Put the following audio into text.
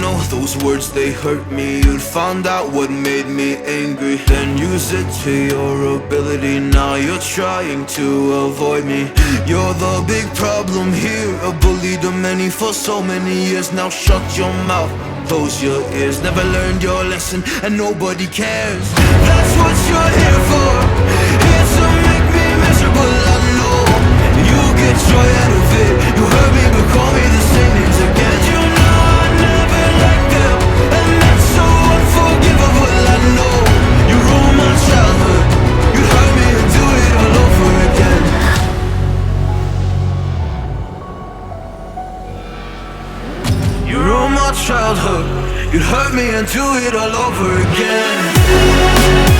know those words, they hurt me. You'd found out what made me angry, then use it to your ability. Now you're trying to avoid me. You're the big problem here, a bully to many for so many years. Now shut your mouth, close your ears. Never learned your lesson and nobody cares. That's what you're here for, here to make me miserable. I know you get joy out of it. You hurt me but call me the same names again. You know I never liked them, and that's so unforgivable. I know you ruined my childhood. You hurt me and do it all over again. You ruined my childhood. You'd hurt me and do it all over again.